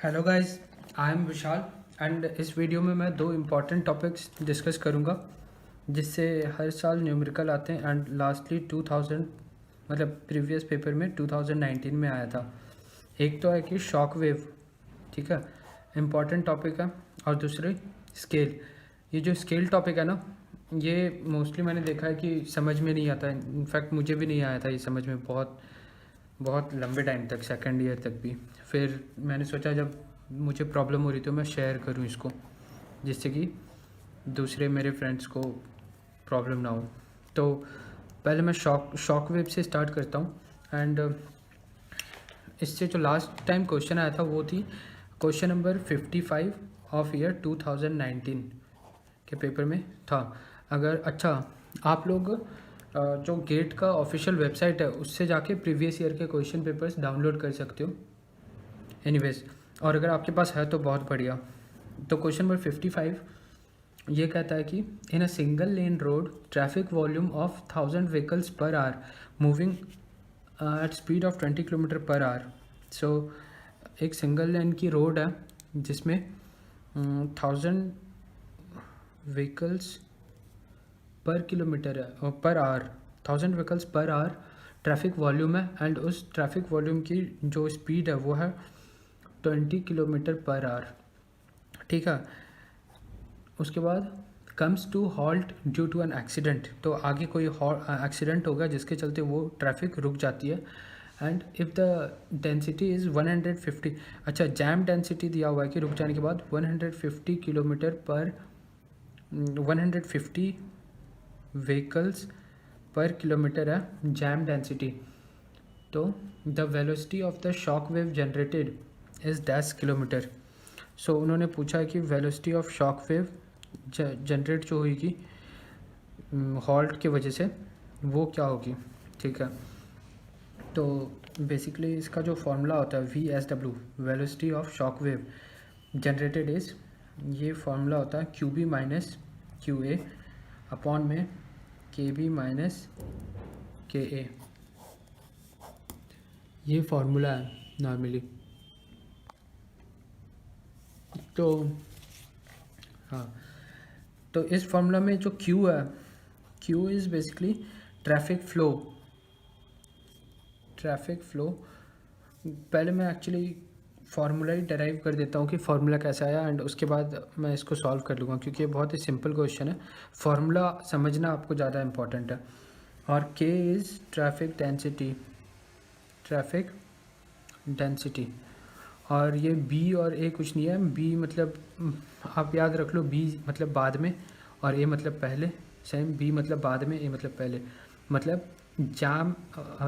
Hello guys, I am Vishal and इस video में मैं दो इम्पॉर्टेंट टॉपिक्स डिस्कस करूंगा जिससे हर साल न्यूमेरिकल आते हैं एंड लास्टली 2000 मतलब प्रीवियस पेपर में 2019 में आया था। एक तो है कि शॉक वेव, ठीक है, इम्पॉर्टेंट टॉपिक है। और दूसरी स्केल। ये जो स्केल टॉपिक है ना, ये मोस्टली मैंने देखा है कि समझ में नहीं आता है। इनफैक्ट मुझे भी नहीं आया था ये समझ में बहुत बहुत लंबे टाइम तक, सेकंड ईयर तक भी। फिर मैंने सोचा जब मुझे प्रॉब्लम हो रही तो मैं शेयर करूं इसको, जिससे कि दूसरे मेरे फ्रेंड्स को प्रॉब्लम ना हो। तो पहले मैं शॉक वेव से स्टार्ट करता हूं। एंड इससे जो लास्ट टाइम क्वेश्चन आया था वो थी क्वेश्चन नंबर 55 ऑफ ईयर 2019 के पेपर में था। अगर आप लोग जो गेट का ऑफिशियल वेबसाइट है उससे जाके प्रीवियस ईयर के क्वेश्चन पेपर्स डाउनलोड कर सकते हो। एनीवेज, और अगर आपके पास है तो बहुत बढ़िया। तो क्वेश्चन नंबर 55 ये कहता है कि in a single lane road traffic volume of 1000 vehicles per hour moving at speed of 20 kilometre per hour. So एक सिंगल लेन की रोड है जिसमें 1000 व्हीकल्स पर किलोमीटर है, per hour 1000 vehicles per our traffic volume है। And उस traffic volume की जो speed है वो है 20 किलोमीटर पर आवर, ठीक है। उसके बाद comes to halt due to an accident. तो आगे कोई एक्सीडेंट होगा जिसके चलते वो ट्रैफिक रुक जाती है। And if the density is 150, jam density दिया हुआ है कि रुक जाने के बाद 150 किलोमीटर पर 150 व्हीकल्स पर किलोमीटर है जैम डेंसिटी। तो the velocity of the shock wave generated is 10 kilometre. So उन्होंने पूछा है कि velocity of shock wave generate जो होगी हॉल्ट की वजह से वो क्या होगी, ठीक है। तो बेसिकली इसका जो फॉर्मूला होता है VSW, velocity of shock wave generated is, ये फॉर्मूला होता है QB माइनस QA अपॉन में KB माइनस KA। ये फॉर्मूला है नॉर्मली। तो हाँ, तो इस फॉर्मूला में जो Q है, Q is basically traffic flow. पहले मैं एक्चुअली फार्मूला ही डराइव कर देता हूँ कि फार्मूला कैसा आया, एंड उसके बाद मैं इसको सॉल्व कर लूँगा क्योंकि ये बहुत ही सिंपल क्वेश्चन है। फार्मूला समझना आपको ज़्यादा इंपॉर्टेंट है। और K इज़ ट्रैफिक डेंसिटी। और ये B और A कुछ नहीं है। B मतलब आप याद रख लो, B मतलब बाद में और A मतलब पहले। सेम, B मतलब बाद में, A मतलब पहले। मतलब जाम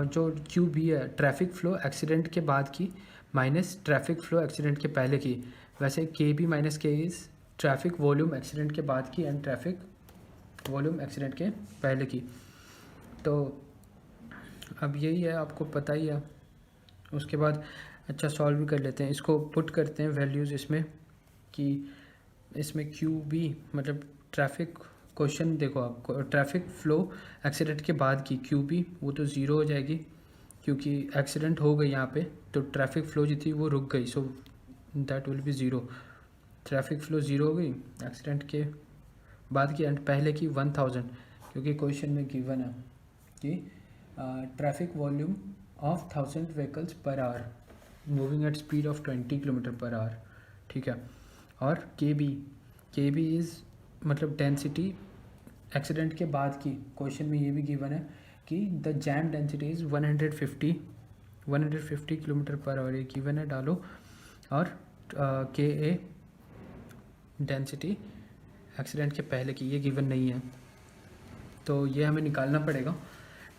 जो QB है ट्रैफिक फ्लो एक्सीडेंट के बाद की माइनस ट्रैफिक फ्लो एक्सीडेंट के पहले की। वैसे KB minus K is traffic volume accident के बाद की एंड ट्रैफिक वॉल्यूम एक्सीडेंट के पहले की। तो अब यही है, आपको पता ही है। उसके बाद सॉल्व भी कर लेते हैं, इसको पुट करते हैं वैल्यूज़ इसमें कि इसमें QB मतलब ट्रैफिक, क्वेश्चन देखो आप, ट्रैफिक फ्लो एक्सीडेंट के बाद की QB वो तो ज़ीरो हो जाएगी क्योंकि एक्सीडेंट हो गई यहाँ पे, तो ट्रैफिक फ्लो जो थी वो रुक गई। So that will be zero. Traffic flow zero हो गई एक्सीडेंट के बाद की, एंड पहले की 1000 क्योंकि क्वेश्चन में गिवन है कि traffic volume of 1000 vehicles per hour moving at speed of 20 kilometre per our, ठीक है। और KB इज़ मतलब डेंसिटी एक्सीडेंट के बाद की। क्वेश्चन में ये भी गिवन है कि the jam density is 150 kilometre per our, ये गिवन है, डालो। और KA डेंसिटी एक्सीडेंट के पहले की, ये गिवन नहीं है, तो ये हमें निकालना पड़ेगा,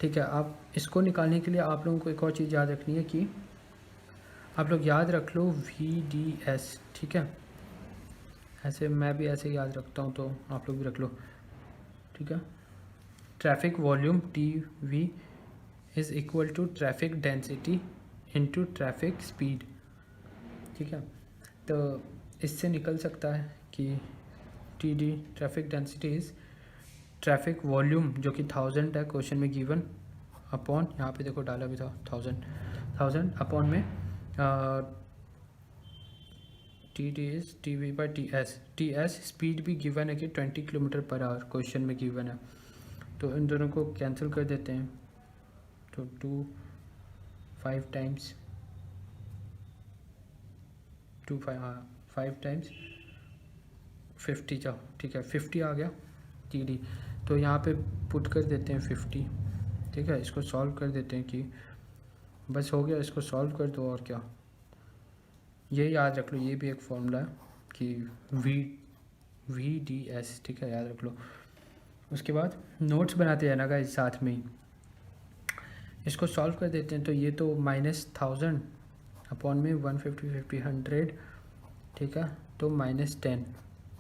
ठीक है। आप इसको निकालने के लिए आप लोगों को एक और चीज़ याद रखनी है कि आप लोग याद रख लो VDS, ठीक है। ऐसे मैं भी ऐसे याद रखता हूँ तो आप लोग भी रख लो, ठीक है। Traffic volume TV is equal to traffic density into traffic speed, ठीक है। तो इससे निकल सकता है कि TD traffic density is traffic volume जो कि 1000 है क्वेश्चन में गिवन, अपॉन यहाँ पे देखो डाला भी था 1000 अपॉन में T D is T V by T S. T S speed भी गिवन है कि 20 किलोमीटर पर आवर क्वेश्चन में गिवन है, तो इन दोनों को कैंसिल कर देते हैं। तो 2 5 टाइम्स 2 5 हाँ 5 टाइम्स 50 जाओ, ठीक है 50 आ गया टी डी। तो यहाँ पे पुट कर देते हैं 50, ठीक है। इसको सॉल्व कर देते हैं कि बस हो गया, इसको सॉल्व कर दो और क्या। ये याद रख लो, ये भी एक फॉर्मूला है कि वी डी एस, ठीक है याद रख लो। उसके बाद नोट्स बनाते हैं ना गाइस साथ में ही, इसको सॉल्व कर देते हैं। तो ये तो -1000 अपॉन में 150 50 100, ठीक है, तो -10,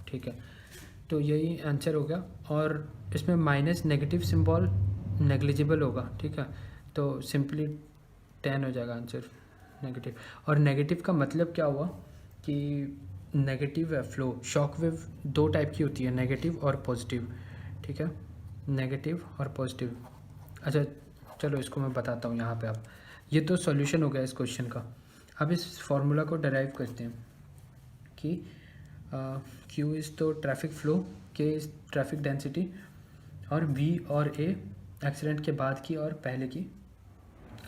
ठीक है। तो यही आंसर हो गया। और इसमें माइनस नेगेटिव सिंबल नेग्लिजिबल होगा, ठीक है, तो सिंपली 10 हो जाएगा आंसर नेगेटिव। और नेगेटिव का मतलब क्या हुआ कि नेगेटिव है फ्लो। शॉक वेव 2 टाइप की होती है, नेगेटिव और पॉजिटिव, ठीक है, नेगेटिव और पॉजिटिव। अच्छा चलो इसको मैं बताता हूँ यहाँ पे। आप ये तो सॉल्यूशन हो गया इस क्वेश्चन का। अब इस फॉर्मूला को डराइव करते हैं कि Q इज़ तो traffic flow, K is traffic density, और V और A एक्सीडेंट के बाद की और पहले की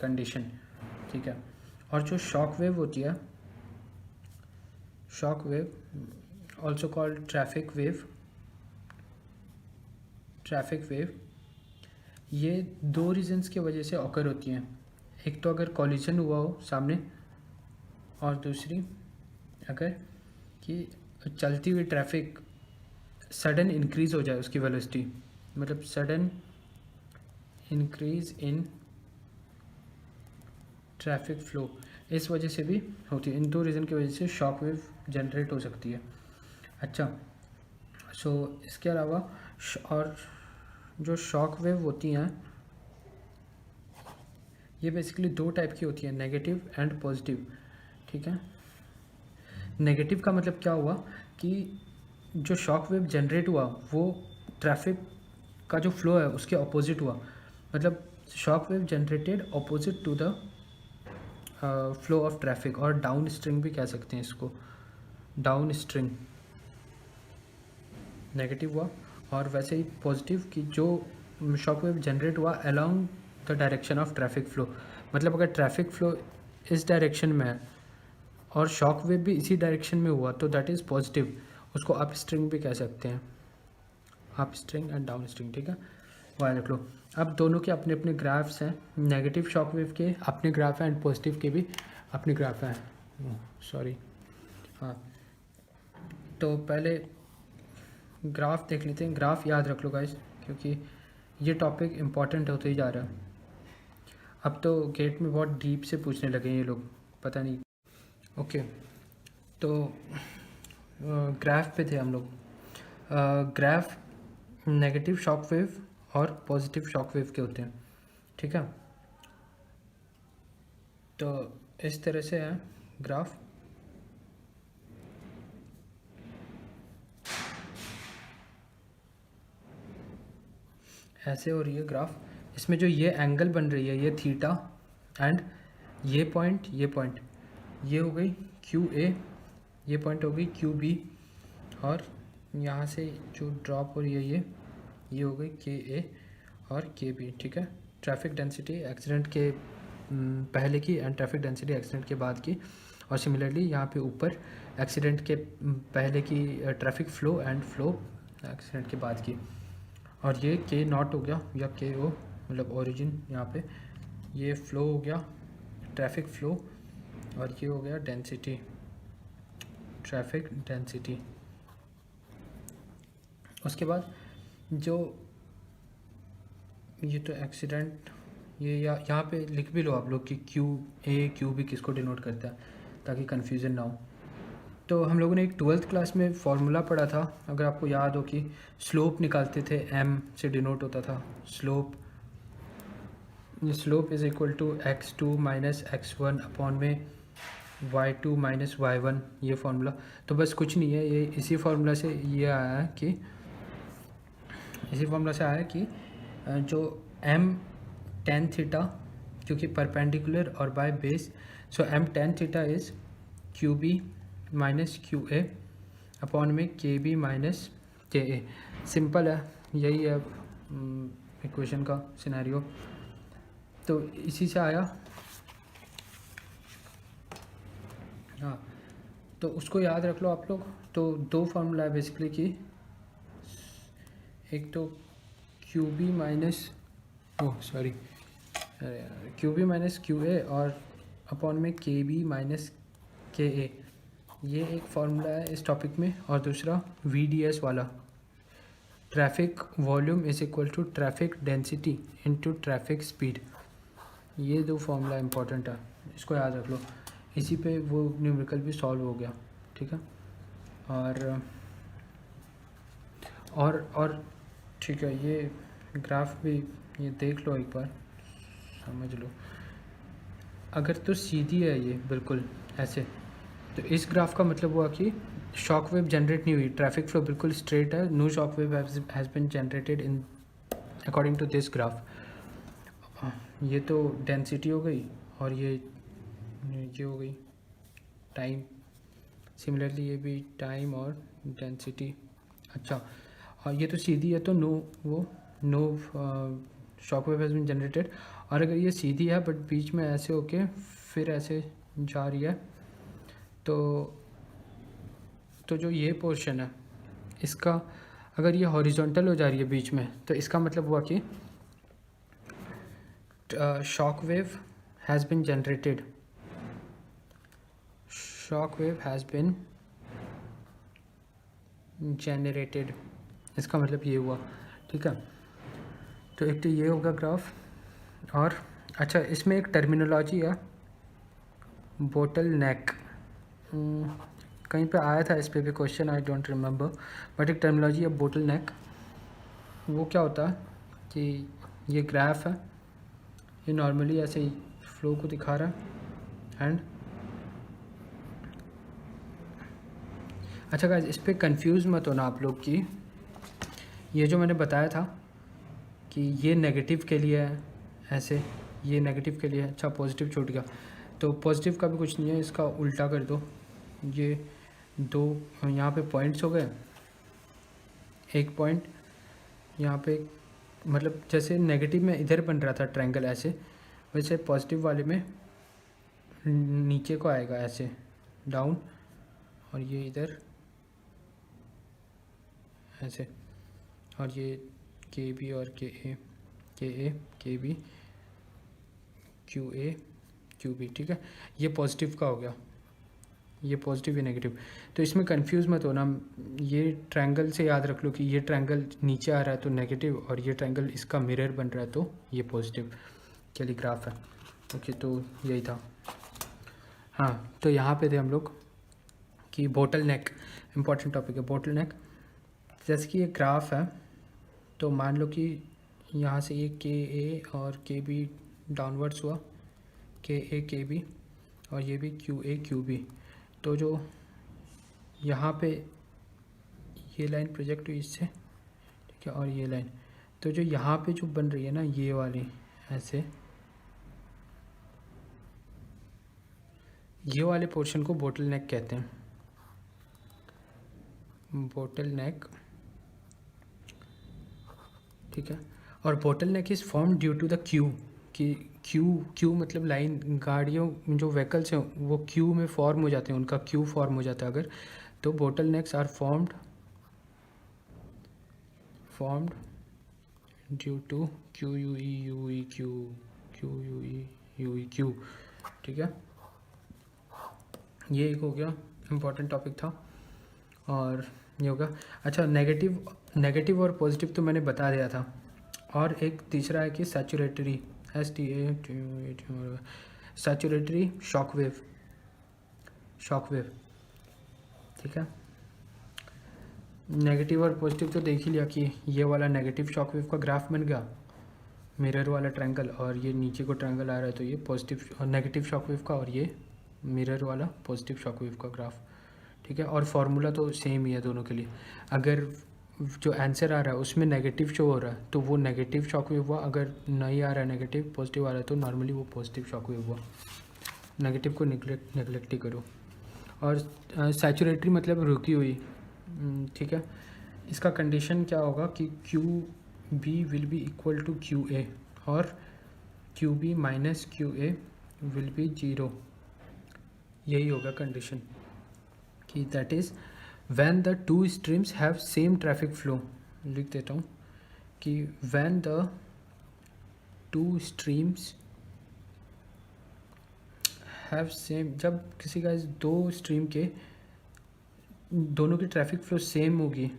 कंडीशन, ठीक है। और जो शॉक वेव होती है, shock wave also called traffic wave, ये 2 रीजन्स की वजह से ऑकर होती हैं। एक तो अगर कॉलिजन हुआ हो सामने, और दूसरी अगर कि चलती हुई ट्रैफिक सडन इंक्रीज हो जाए उसकी वेलोसिटी, मतलब sudden increase in traffic flow, इस वजह से भी होती है। इन 2 रीज़न की वजह से शॉक वेव जनरेट हो सकती है। अच्छा सो इसके अलावा और जो शॉक वेव होती हैं ये बेसिकली 2 टाइप की होती है, नेगेटिव एंड पॉजिटिव, ठीक है। नेगेटिव का मतलब क्या हुआ कि जो शॉक वेव जनरेट हुआ वो ट्रैफिक का जो फ्लो है उसके अपोजिट हुआ, मतलब shock wave generated opposite to the flow of traffic, और डाउन स्ट्रिंग भी कह सकते हैं इसको, डाउन स्ट्रिंग नेगेटिव हुआ। और वैसे ही पॉजिटिव कि जो शॉक वेव जनरेट हुआ along the direction of traffic flow, मतलब अगर ट्रैफिक फ्लो इस डायरेक्शन में है और शॉक वेव भी इसी डायरेक्शन में हुआ तो दैट इज़ पॉजिटिव, उसको अप स्ट्रिंग भी कह सकते हैं, up string and down string, ठीक है। वहाँ रख लो। अब दोनों के अपने अपने ग्राफ्स हैं, नेगेटिव शॉक वेव के अपने ग्राफ हैं एंड पॉजिटिव के भी अपने ग्राफ हैं, सॉरी हाँ। तो पहले ग्राफ देख लेते हैं। ग्राफ याद रख लो गाइस, क्योंकि ये टॉपिक इम्पॉर्टेंट होते ही जा रहा है। अब तो गेट में बहुत डीप से पूछने लगे ये लोग, पता नहीं। ओके तो ग्राफ पे थे हम लोग। ग्राफ नेगेटिव शॉक वेव और पॉजिटिव शॉक वेव के होते हैं, ठीक है। तो इस तरह से है ग्राफ। ऐसे हो रही है ग्राफ। इसमें जो ये एंगल बन रही है ये थीटा, एंड ये पॉइंट ये हो गई QA, ये पॉइंट हो गई QB, और यहाँ से जो ड्रॉप हो रही है ये हो गई KA और KB, ठीक है। ट्रैफिक डेंसिटी एक्सीडेंट के पहले की एंड ट्रैफिक डेंसिटी एक्सीडेंट के बाद की, और सिमिलरली यहाँ पे ऊपर एक्सीडेंट के पहले की traffic flow and flow accident के बाद की। और ये K0 हो गया या KO, मतलब ओरिजिन यहाँ पे, ये फ्लो हो गया ट्रैफिक फ्लो, और ये हो गया डेंसिटी, ट्रैफिक डेंसिटी। उसके बाद जो ये तो एक्सीडेंट, ये यहाँ पे लिख भी लो आप लोग कि QA QB किसको डिनोट करता है, ताकि कन्फ्यूज़न ना हो। तो हम लोगों ने एक 12th क्लास में फार्मूला पढ़ा था, अगर आपको याद हो, कि स्लोप निकालते थे, M से डिनोट होता था slope is equal to x2 minus x1 upon में y2 माइनस y1, ये फार्मूला। तो बस कुछ नहीं है, ये इसी फार्मूला से ये आया है कि जो m tan थीटा, क्योंकि परपेंडिकुलर और by base, so m tan theta is QB minus Q A upon में के बी माइनस के ए। सिंपल है, यही है इक्वेशन का सिनेरियो। तो इसी से आया, हाँ, तो उसको याद रख लो आप लोग। तो दो फार्मूला है बेसिकली कि एक तो Q B minus sorry Q B minus Q A और अपॉन में के बी माइनस के ए, ये एक फार्मूला है इस टॉपिक में। और दूसरा वी डी एस वाला, traffic volume is equal to traffic density into traffic speed. ये दो फार्मूला इंपॉर्टेंट है, इसको याद रख लो। इसी पे वो न्यूमेरिकल भी सॉल्व हो गया, ठीक है। और ठीक है, ये ग्राफ भी ये देख लो एक बार, समझ लो। अगर तो सीधी है ये बिल्कुल ऐसे, तो इस ग्राफ का मतलब हुआ कि शॉक वेव जनरेट नहीं हुई, ट्रैफिक फ्लो बिल्कुल स्ट्रेट है, no shock wave has been generated in according to this graph. ये तो डेंसिटी हो गई और ये हो गई टाइम। सिमिलरली ये भी टाइम और डेंसिटी। अच्छा, और ये तो सीधी है तो no shock wave has been generated. और अगर ये सीधी है बट बीच में ऐसे होके फिर ऐसे जा रही है, तो जो ये पोर्शन है इसका, अगर ये हॉरिजॉन्टल हो जा रही है बीच में, तो इसका मतलब हुआ कि shock wave has been generated, shock wave has been generated, इसका मतलब ये हुआ, ठीक है। तो एक तो ये होगा ग्राफ। और अच्छा, इसमें एक टर्मिनोलॉजी है बोटल नेक, कहीं पे आया था इस पे भी question, I don't remember, but एक टर्मिनोलॉजी है बोटल नेक। वो क्या होता है कि ये ग्राफ है, ये नॉर्मली ऐसे ही फ्लो को दिखा रहा है एंड अच्छा गाइस, इस पर कंफ्यूज मत होना आप लोग कि ये जो मैंने बताया था कि ये नेगेटिव के लिए है ऐसे, ये नेगेटिव के लिए है। अच्छा, पॉजिटिव छूट गया, तो पॉजिटिव का भी कुछ नहीं है, इसका उल्टा कर दो। ये दो यहाँ पे पॉइंट्स हो गए, एक पॉइंट यहाँ पे, मतलब जैसे नेगेटिव में इधर बन रहा था ट्रायंगल ऐसे, वैसे पॉजिटिव वाले में नीचे को आएगा ऐसे डाउन, और ये इधर ऐसे, और ये के बी और K A K B Q A Q B, ठीक है। ये पॉजिटिव का हो गया, ये पॉजिटिव, ये नेगेटिव। तो इसमें कंफ्यूज मत होना, ये ट्रायंगल से याद रख लो कि ये ट्रायंगल नीचे आ रहा है तो नेगेटिव, और ये ट्रायंगल इसका मिरर बन रहा है तो ये पॉजिटिव। चलिए ग्राफ है, ओके, तो यही था। हाँ, तो यहाँ पे थे हम लोग कि बोटल नेक, इम्पॉर्टेंट टॉपिक है बोटल नेक। जैसे कि ये ग्राफ है, तो मान लो कि यहाँ से ये के ए और के बी डाउनवर्ड्स हुआ, के ए के बी, और ये भी क्यू ए क्यू बी। तो जो यहाँ पे ये लाइन प्रोजेक्ट हुई इससे, ठीक है, और ये लाइन, तो जो यहाँ पे जो बन रही है ना ये वाली ऐसे, ये वाले पोर्शन को बोटल नेक कहते हैं, बोटल नेक, ठीक है। और bottleneck is form due to the queue, कि क्यू मतलब लाइन, गाड़ियों जो व्हीकल्स हैं वो क्यू में फॉर्म हो जाते हैं, उनका क्यू फॉर्म हो जाता है अगर, तो bottlenecks are formed due to queue Q U E, queue Q U E, queue है। ये एक हो गया, इम्पॉर्टेंट टॉपिक था। और ये होगा, अच्छा, नेगेटिव और पॉजिटिव तो मैंने बता दिया था। और एक तीसरा है कि सैचुरेटरी, सैचुरेटरी शॉक वेव, ठीक है। नेगेटिव और पॉजिटिव तो देख ही लिया कि ये वाला नेगेटिव शॉक वेव का ग्राफ बन गया, मिरर वाला ट्रायंगल, और ये नीचे को ट्रायंगल आ रहा है तो ये पॉजिटिव और नेगेटिव शॉक वेव का, और ये मिरर वाला पॉजिटिव शॉक वेव का ग्राफ, ठीक है। और फार्मूला तो सेम ही है दोनों के लिए। अगर जो आंसर आ रहा है उसमें नेगेटिव शो हो रहा है तो वो नेगेटिव शॉक वेव हुआ, अगर नहीं आ रहा है नेगेटिव, पॉजिटिव आ रहा है तो नॉर्मली वो पॉजिटिव शॉक वेव हुआ। नेगेटिव को नेगलेक्ट ही करो। और सैचुरेटरी मतलब रुकी हुई, ठीक है। इसका कंडीशन क्या होगा कि Q B will be equal to Q A और Q B minus Q A will be zero. यही होगा कंडीशन कि that is when the two streams have same traffic flow. लिख देता हूँ कि when the two streams have same, जब किसी का दो स्ट्रीम के दोनों की ट्रैफिक फ्लो सेम होगी,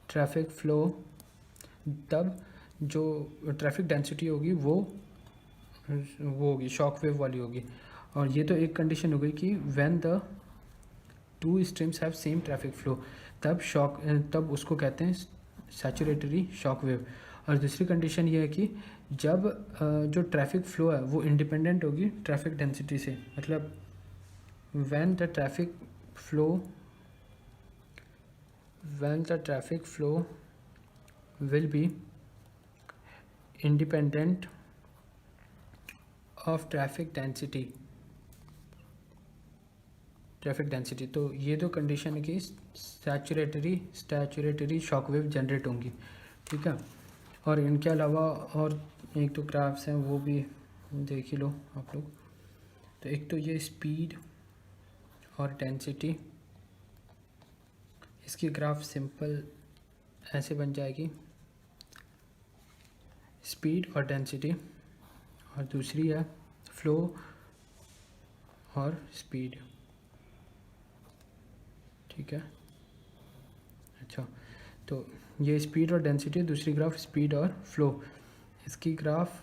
ट्रैफिक फ्लो, तब जो ट्रैफिक डेंसिटी होगी वो होगी शॉक वेव वाली होगी। और ये तो एक कंडीशन हो गई कि when the two streams have same traffic flow, तब उसको कहते हैं सैचुरेटरी शॉक वेव। और दूसरी कंडीशन ये है कि जब जो ट्रैफिक फ्लो है वो इंडिपेंडेंट होगी ट्रैफिक डेंसिटी से, मतलब when the traffic flow will be independent of traffic density. तो ये दो कंडीशन है कि सैचुरेटरी शॉक वेव जनरेट होंगी, ठीक है। और इनके अलावा और एक दो ग्राफ्स हैं वो भी देख ही लो आप लोग। तो एक तो ये स्पीड और डेंसिटी, इसकी ग्राफ सिंपल ऐसे बन जाएगी, स्पीड और डेंसिटी, और दूसरी है फ्लो और स्पीड, ठीक है। अच्छा, तो ये स्पीड और डेंसिटी, दूसरी ग्राफ स्पीड और फ्लो, इसकी ग्राफ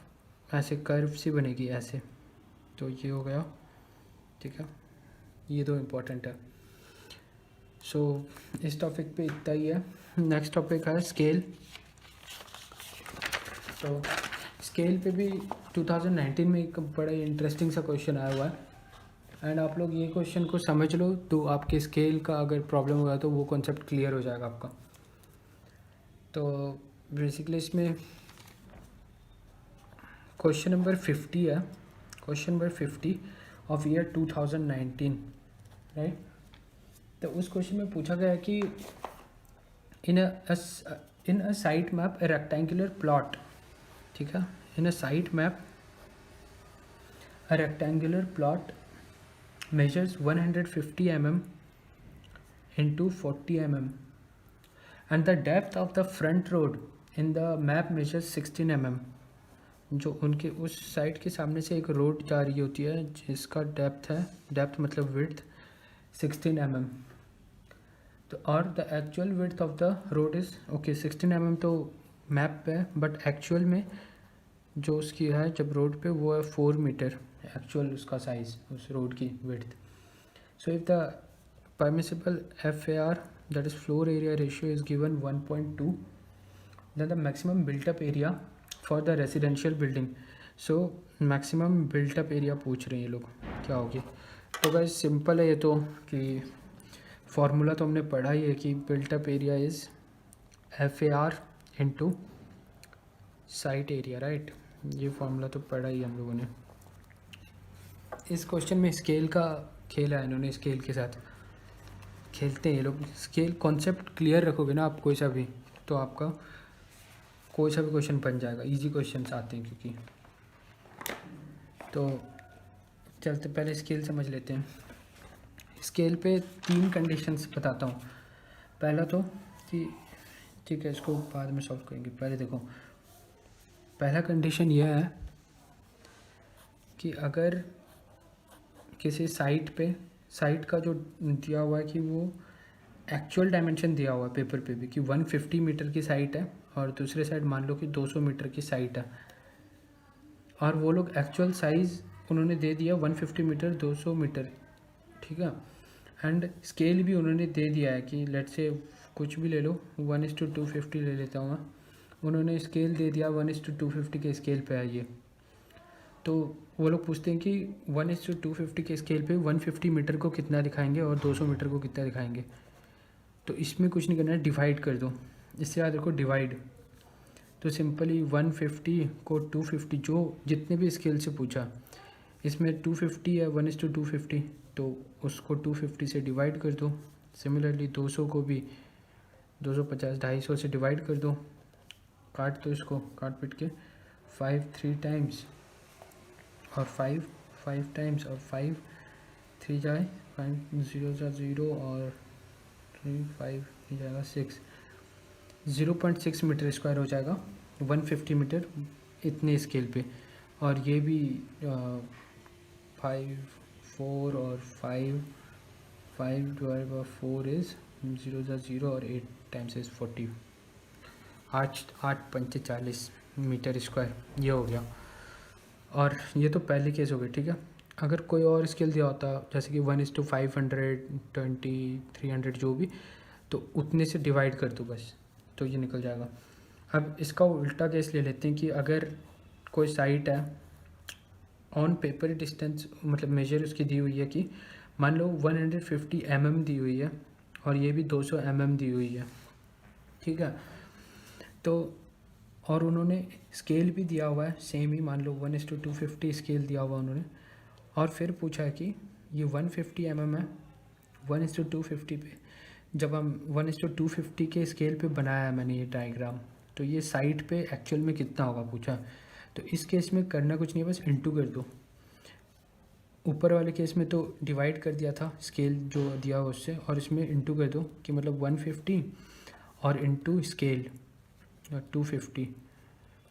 ऐसे कर्व सी बनेगी ऐसे। तो ये हो गया, ठीक है। ये दो इम्पोर्टेंट है। सो इस टॉपिक पे इतना ही है। नेक्स्ट टॉपिक है स्केल। तो स्केल पे भी 2019 में एक बड़ा इंटरेस्टिंग सा क्वेश्चन आया हुआ है, एंड आप लोग ये क्वेश्चन को समझ लो तो आपके स्केल का अगर प्रॉब्लम होगा तो वो कॉन्सेप्ट क्लियर हो जाएगा आपका। तो बेसिकली इसमें क्वेश्चन नंबर 50 है, question number 50 of year 2019, right. तो उस क्वेश्चन में पूछा गया है कि in a site map a rectangular plot, ठीक है, in a site map a rectangular plot measures 150 mm into 40 mm and the depth of the front road in the map measures 16 mm। जो उनके उस साइड के सामने से एक road जा रही होती है जिसका डेप्थ मतलब विड्थ 16 mm। तो और the actual width of the road is 16 mm तो मैप पे, बट एक्चुअल में जो उसकी है जब रोड पे वो है 4 मीटर एक्चुअल उसका साइज़ उस रोड की width. So if the permissible FAR that is floor area ratio is given 1.2, then the maximum built up area for the residential building. So maximum built up area पूछ रहे हैं ये लोग क्या होगी। तो गाइस सिंपल है ये तो, कि फॉर्मूला तो हमने पढ़ा ही है कि built up area is FAR into site area, right. ये फॉर्मूला तो पढ़ा ही हम लोगों ने। इस क्वेश्चन में स्केल का खेला है इन्होंने, स्केल के साथ खेलते हैं ये लोग। स्केल कॉन्सेप्ट क्लियर रखोगे ना आप कोई सा भी, तो आपका कोई सा भी क्वेश्चन बन जाएगा। इजी क्वेश्चंस आते हैं क्योंकि। तो चलते पहले स्केल समझ लेते हैं। स्केल पे 3 कंडीशंस बताता हूँ। पहला तो कि ठीक है इसको बाद में सॉल्व करेंगे, पहले देखो पहला कंडीशन यह है कि अगर किसी साइट का जो दिया हुआ है कि वो एक्चुअल डायमेंशन दिया हुआ है पेपर पे भी कि 150 मीटर की साइट है और दूसरे साइड मान लो कि 200 मीटर की साइट है, और वो लोग एक्चुअल साइज़ उन्होंने दे दिया 150 मीटर 200 मीटर, ठीक है। एंड स्केल भी उन्होंने दे दिया है कि लेट्स से कुछ भी ले लो 1:250 ले लेता हूँ मैं, उन्होंने स्केल दे दिया 1:250 के स्केल पे है ये। तो वो लोग पूछते हैं कि 1:250 के स्केल पे 150 मीटर को कितना दिखाएंगे और 200 मीटर को कितना दिखाएंगे। तो इसमें कुछ नहीं करना है, डिवाइड कर दो। इससे याद रखो डिवाइड। तो सिंपली 150 को 250 जो जितने भी स्केल से पूछा, इसमें 250 है 1:250, तो उसको 250 से डिवाइड कर दो। सिमिलरली 200 को भी 250 250 से डिवाइड कर दो, काट दो इसको, काट पिट के 5 3 टाइम्स और 5 5 टाइम्स और 5 3 जाए 5 0 जा 0 और 3 5 हो जाएगा 6, 0.6 मीटर स्क्वायर हो जाएगा 150 मीटर इतने स्केल पे। और ये भी 5 4 और 5 डिवाइड बाई 4 इज़ 0 जा 0 और 8 टाइम्स इज़ 40, 8 पंचे 40 मीटर स्क्वायर ये हो गया। और ये तो पहली केस हो गई, ठीक है। अगर कोई और स्केल दिया होता जैसे कि 1:500 20 300 जो भी, तो उतने से डिवाइड कर दो बस, तो ये निकल जाएगा। अब इसका उल्टा केस ले लेते हैं कि अगर कोई साइट है, ऑन पेपर डिस्टेंस मतलब मेजर उसकी दी हुई है कि मान लो 150 mm दी हुई है और ये भी 200 mm दी हुई है, ठीक है। तो और उन्होंने स्केल भी दिया हुआ है सेम ही, मान लो 1:250 स्केल दिया हुआ उन्होंने, और फिर पूछा है कि ये 150 mm है 1:250 पे। जब हम 1:250 के स्केल पे बनाया है मैंने ये डायग्राम, तो ये साइड पे एक्चुअल में कितना होगा पूछा। तो इस केस में करना कुछ नहीं है, बस इंटू कर दो। ऊपर वाले केस में तो डिवाइड कर दिया था स्केल जो दिया हुआ उससे, और इसमें इंटू कर दो कि मतलब 150 और इंटू स्केल 250,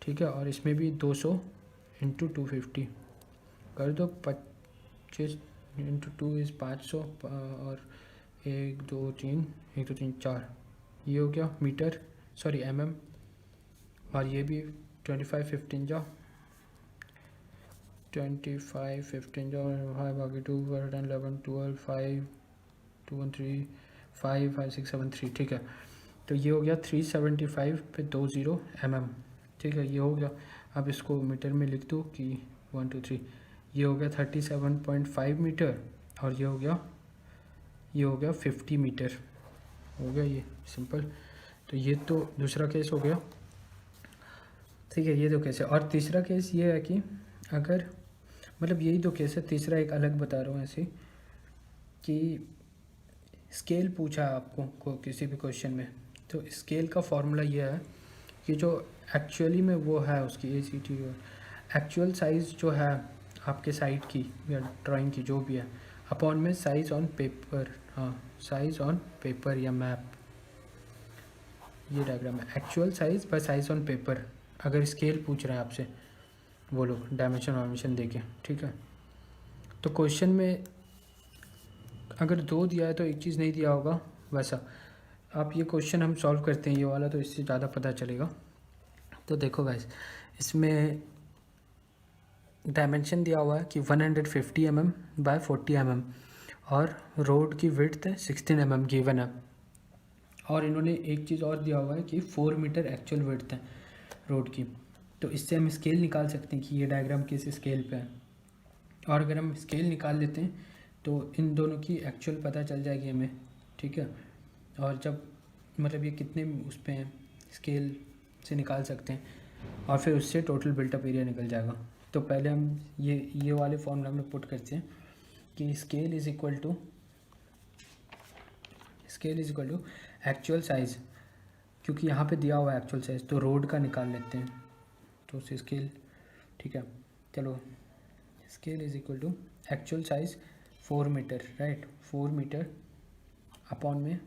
ठीक है। और इसमें भी 200 इंटू 250 कर दो, 25 इंटू 2 इज़ 500 और 1 2 3 4 ये हो गया मीटर, सॉरी mm। और ये भी 25 15 जाओ 25 15 जाओ 5 आगे 2 10 11 12 5 2 1 3 5 5 6 7 3, ठीक है। तो ये हो गया 375 पे 20 mm, ठीक है। ये हो गया। अब इसको मीटर में लिख दो कि 1 2 3, ये हो गया 37.5 मीटर और ये हो गया 50 मीटर हो गया, ये सिंपल। तो ये तो दूसरा केस हो गया, ठीक है। ये दो केस है। और तीसरा केस ये है कि अगर मतलब यही दो केस है, तीसरा एक अलग बता रहा हूँ ऐसे कि स्केल पूछा है आपको किसी भी क्वेश्चन में, तो स्केल का फॉर्मूला ये है कि जो एक्चुअली में वो है उसकी ACT एक्चुअल साइज़ जो है आपके साइट की या ड्राइंग की जो भी है, अपॉन में साइज़ ऑन पेपर, हाँ साइज़ ऑन पेपर या मैप, ये डायग्राम है। Actual size by size on paper, अगर स्केल पूछ रहे हैं आपसे वो लोग डायमेंशन वायमेंशन देके, ठीक है। तो क्वेश्चन में अगर 2 दिया है तो एक चीज़ नहीं दिया होगा वैसा। आप ये क्वेश्चन हम सॉल्व करते हैं ये वाला, तो इससे ज़्यादा पता चलेगा। तो देखो गाइस, इसमें डायमेंशन दिया हुआ है कि 150 mm बाय 40 mm और रोड की विड्थ है 16 mm गिवन है। और इन्होंने एक चीज़ और दिया हुआ है कि 4 मीटर एक्चुअल विड्थ है रोड की। तो इससे हम स्केल निकाल सकते हैं कि ये डायग्राम किस स्केल पे है। और अगर हम स्केल निकाल लेते हैं तो इन दोनों की एक्चुअल पता चल जाएगी हमें, ठीक है। और जब मतलब ये कितने उस पे हैं स्केल से निकाल सकते हैं, और फिर उससे टोटल बिल्टअप एरिया निकल जाएगा। तो पहले हम ये वाले फॉर्मूला में पुट करते हैं कि scale is equal to actual size, क्योंकि यहाँ पे दिया हुआ है एक्चुअल साइज़, तो रोड का निकाल लेते हैं। तो उससे स्केल, ठीक है, चलो scale is equal to actual size 4 metre, right, 4 metre upon में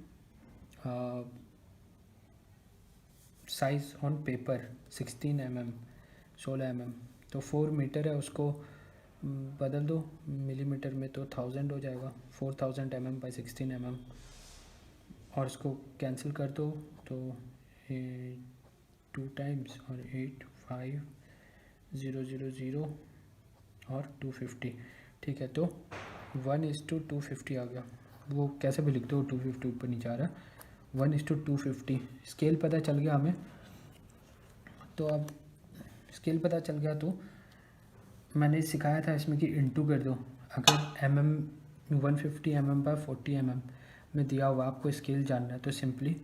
size on paper 16 mm 16 mm। तो 4 मीटर है, उसको बदल दो मिलीमीटर में तो 1000 हो जाएगा, 4000 mm बाई 16 mm। और इसको कैंसिल कर दो तो 2 टाइम्स और 8 5 0 0 0 और 250, ठीक है। तो 1:250 आ गया। वो कैसे भी लिख दो, 250 ऊपर नीचे आ रहा है, 1:250। स्केल पता चल गया हमें। तो अब स्केल पता चल गया तो मैंने सिखाया था इसमें कि इंटू कर दो। अगर mm 150 mm बाय 40 mm में दिया हुआ आपको स्केल जानना है तो सिंपली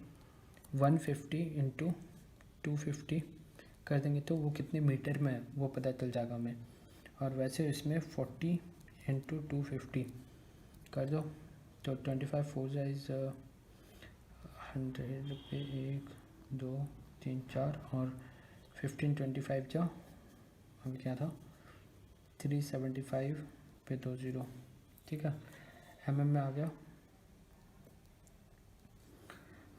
150 इंटू 250 कर देंगे तो वो कितने मीटर में है वो पता चल जाएगा हमें। और वैसे इसमें 40 इंटू 250 कर दो। तो 25 4 इज़ 100 पे 1 2 3 4 और 15 25 जा अभी क्या था 375 पे 2 0। ठीक है, mm में आ गया।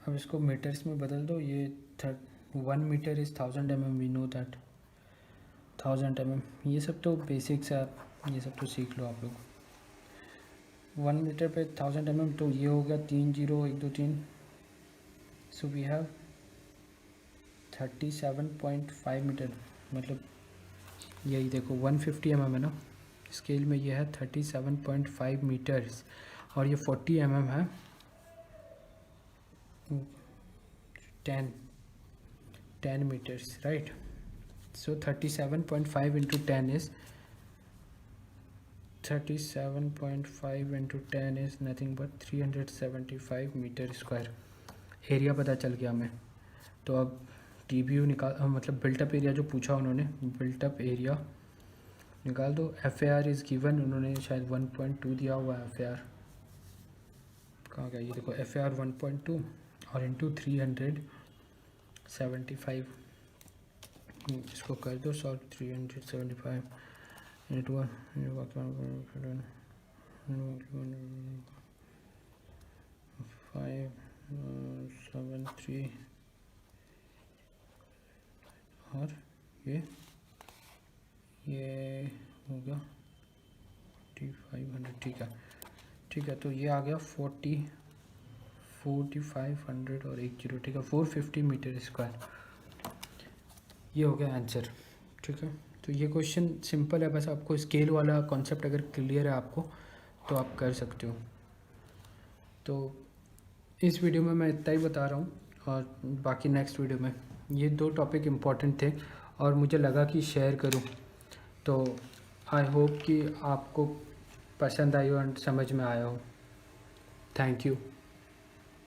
अब इसको मीटर्स में बदल दो। ये 1 metre is 1000 mm, we know that 1000 mm। ये सब तो बेसिक्स है, ये सब तो सीख लो आप लोग। 1 मीटर पे 1000 mm, तो ये हो गया 3 0 1 2 3। सो वी हैव 37.5 मीटर, मतलब यही देखो 150 mm है ना स्केल में, ये है 37.5 मीटर्स और ये 40 mm है 10 meters, right? So 37.5 into 10 is 37.5 into 10 is nothing but 375 metre square. Area पता चल गया हमें। तो अब TBU निकाल, मतलब बिल्टअप एरिया जो पूछा उन्होंने, बिल्टअप एरिया निकाल दो। FAR इज़ गिवन, उन्होंने शायद 1.2 दिया हुआ है। FAR कहाँ गया, ये देखो FAR 1.2 और इंटू 375, इसको कर दो सॉल्व। 375 इंटू 1 573 और ये हो गया 4500। ठीक है, तो ये आ गया 4500 और 1 0। ठीक है, 450 मीटर स्क्वायर, ये हो गया आंसर। ठीक है, तो ये क्वेश्चन सिंपल है, बस आपको स्केल वाला कॉन्सेप्ट अगर क्लियर है आपको तो आप कर सकते हो। तो इस वीडियो में मैं इतना ही बता रहा हूँ और बाकी नेक्स्ट वीडियो में। ये 2 टॉपिक इम्पॉर्टेंट थे और मुझे लगा कि शेयर करूँ, तो आई होप कि आपको पसंद आई हो और समझ में आया हो। Thank you.